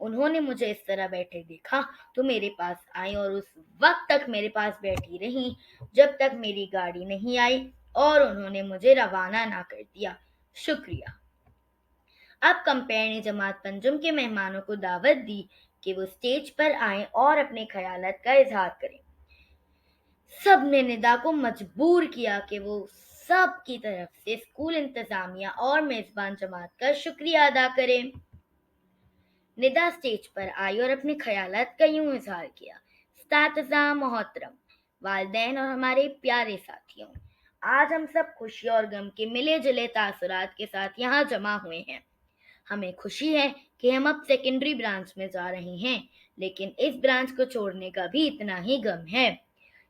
انہوں نے مجھے اس طرح بیٹھے دیکھا تو میرے پاس آئی اور اس وقت تک میرے پاس بیٹھی رہی جب تک میری گاڑی نہیں آئی اور انہوں نے مجھے روانہ نہ کر دیا۔ شکریہ۔ اب کمپیر نے جماعت پنجم کے مہمانوں کو دعوت دی کہ وہ اسٹیج پر آئیں اور اپنے خیالات کا اظہار کریں۔ سب نے ندا کو مجبور کیا کہ وہ سب کی طرف سے اسکول انتظامیہ اور میزبان جماعت کا شکریہ ادا کرے۔ ندا اسٹیج پر آئی اور اپنے خیالات کا یوں اظہار کیا: اساتذہ محترم، والدین اور ہمارے پیارے ساتھیوں، آج ہم سب خوشی اور غم کے ملے جلے تاثرات کے ساتھ یہاں جمع ہوئے ہیں۔ ہمیں خوشی ہے کہ ہم اب سیکنڈری برانچ میں جا رہے ہیں، لیکن اس برانچ کو چھوڑنے کا بھی اتنا ہی غم ہے۔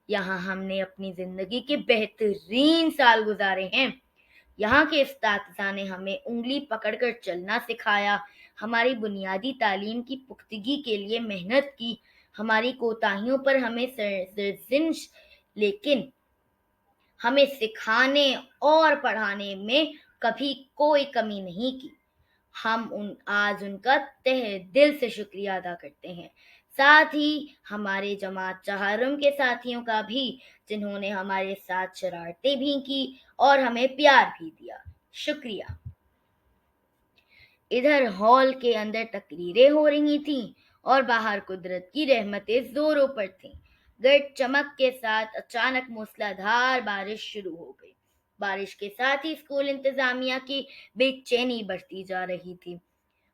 یہاں ہم نے اپنی زندگی کے بہترین سال گزارے ہیں۔ یہاں کے اساتذہ نے ہمیں انگلی پکڑ کر چلنا سکھایا، ہماری بنیادی تعلیم کی پختگی کے لیے محنت کی، ہماری کوتاہیوں پر ہمیں سرزنش لیکن ہمیں سکھانے اور پڑھانے میں کبھی کوئی کمی نہیں کی۔ ہم آج ان کا تہہ دل سے شکریہ ادا کرتے ہیں، ساتھ ہی ہمارے جماعت چہارم کے ساتھیوں کا بھی، جنہوں نے ہمارے ساتھ شرارتیں بھی کی اور ہمیں پیار بھی دیا۔ شکریہ۔ ادھر ہال کے اندر تقریریں ہو رہی تھیں اور باہر قدرت کی رحمتیں زوروں پر تھیں۔ گرج چمک کے ساتھ اچانک موسلادھار بارش شروع ہو گئی۔ بارش کے ساتھ ہی اسکول انتظامیہ کی بے چینی بڑھتی جا رہی تھی۔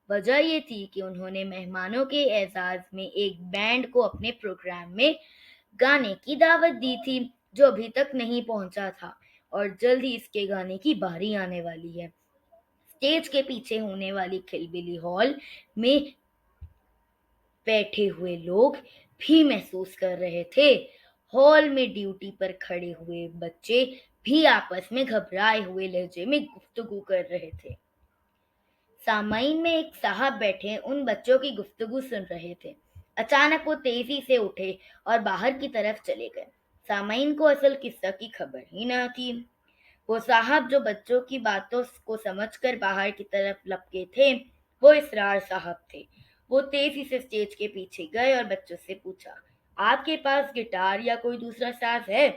وجہ یہ تھی کہ انہوں نے مہمانوں کے اعزاز میں ایک بینڈ کو اپنے پروگرام میں گانے کی دعوت دی تھی جو ابھی تک نہیں پہنچا تھا اور جلد ہی اس کے گانے کی باری آنے والی ہے۔ اسٹیج کے پیچھے ہونے والی کھلبلی ہال میں بیٹھے ہوئے لوگ بھی محسوس کر رہے تھے۔ ہال میں ڈیوٹی پر کھڑے ہوئے بچے بھی آپس میں گھبرائے ہوئے لہجے میں گفتگو کر رہے تھے۔ سامعین میں ایک صاحب بیٹھے ان بچوں کی گفتگو سن رہے تھے۔ اچانک وہ تیزی سے اٹھے اور باہر کی طرف چلے گئے۔ سامعین کو اصل قصہ کی خبر ہی نہ تھی۔ وہ صاحب جو بچوں کی باتوں کو سمجھ کر باہر کی طرف لپکے تھے، وہ اسرار صاحب تھے۔ وہ تیزی سے اسٹیج کے پیچھے گئے اور بچوں سے پوچھا: آپ کے پاس گٹار یا کوئی دوسرا ساز ہے؟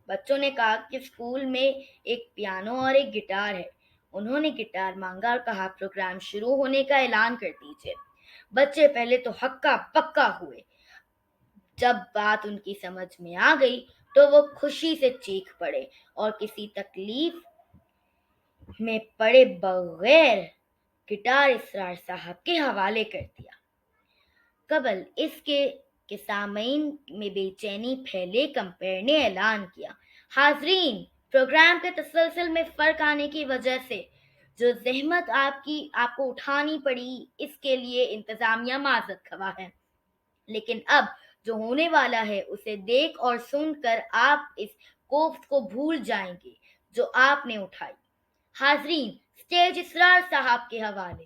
بچوں نے کہا کہ اسکول میں ایک پیانو اور ایک گٹار ہے۔ انہوں نے گٹار مانگا اور کہا: پروگرام شروع ہونے کا اعلان کر دیجیے۔ بچے پہلے تو ہکا پکا ہوئے۔ جب بات ان کی سمجھ میں آ گئی تو وہ خوشی سے چیخ پڑے اور کسی تکلیف میں پڑے بغیر گٹار اسرار صاحب کے حوالے کر دیا۔ قبل اس کے سامعین میں بے چینی پھیلے، کمپیر نے اعلان کیا: حاضرین، پروگرام کے تسلسل میں فرق آنے کی وجہ سے جو زحمت آپ کو اٹھانی پڑی، اس کے لیے انتظامیہ معذرت خواہ ہے، لیکن اب جو ہونے والا ہے اسے دیکھ اور سن کر آپ اس کوفت کو بھول جائیں گے جو آپ نے اٹھائی۔ حاضرین، اسٹیج اسرار صاحب کے حوالے۔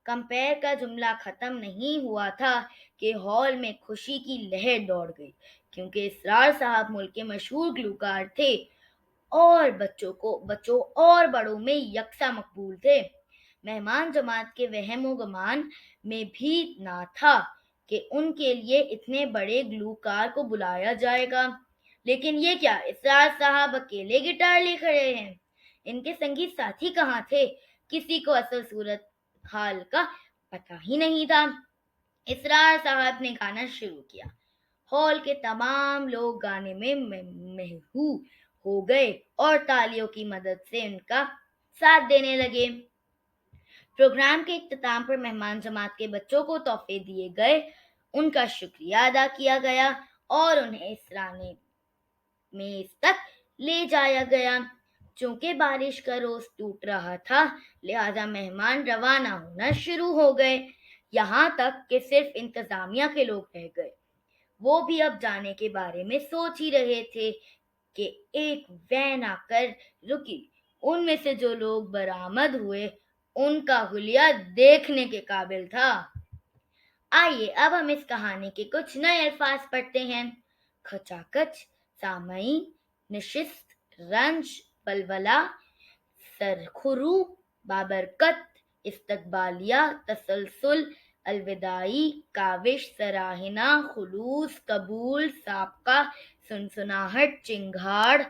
کمپیر کا جملہ ختم نہیں ہوا تھا کہ ہال میں خوشی کی لہر دوڑ گئی، کیونکہ اسرار صاحب ملک کے مشہور گلوکار تھے اور بچوں اور بڑوں میں یکساں مقبول تھے۔ مہمان جماعت کے وہم و گمان میں بھی نہ تھا کہ ان کے لیے اتنے بڑے گلوکار کو بلایا جائے گا، لیکن یہ کیا، اسرار صاحب اکیلے گٹار لے کھڑے ہیں؟ ان کے سنگیت ساتھی کہاں تھے؟ کسی کو اصل صورت حال کا پتہ ہی نہیں تھا۔ اسرار صاحب نے گانا شروع کیا۔ ہال کے تمام لوگ گانے میں مہو ہو گئے اور تالیوں کی مدد سے ان کا ساتھ دینے لگے۔ پروگرام کے اختتام پر مہمان جماعت کے بچوں کو تحفے دیے گئے، ان کا شکریہ ادا کیا گیا اور انہیں اسرانے میز تک لے جایا گیا۔ چونکہ بارش کا روز ٹوٹ رہا تھا، لہذا مہمان روانہ ہونا شروع ہو گئے، یہاں تک کہ صرف انتظامیہ کے لوگ رہ گئے۔ وہ بھی اب جانے کے بارے میں سوچ ہی رہے تھے کہ ایک وین آ کر رکی۔ ان میں سے جو لوگ برآمد ہوئے ان کا حلیہ دیکھنے کے قابل تھا۔ آئیے اب ہم اس کہانی کے کچھ نئے الفاظ پڑھتے ہیں۔ کھچاکچ، سامعین، نشست، رنج، ولولہ، سرخرو، بابرکت، استقبالیہ، تسلسل، الوداعی، کاوش، سراہنا، خلوص، قبول، سابقہ، سنسناہٹ، چنگھاڑ،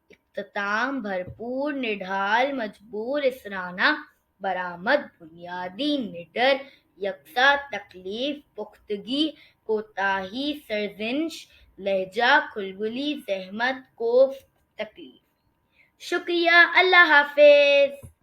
اختتام، بھرپور، نڈھال، مجبور، اسرانہ، برآمد، بنیادی، نڈر، یکساں، تکلیف، پختگی، کوتاہی، سرزنش، لہجہ، کھلبلی، زحمت، کوف، تکلیف۔ شکریہ، اللہ حافظ۔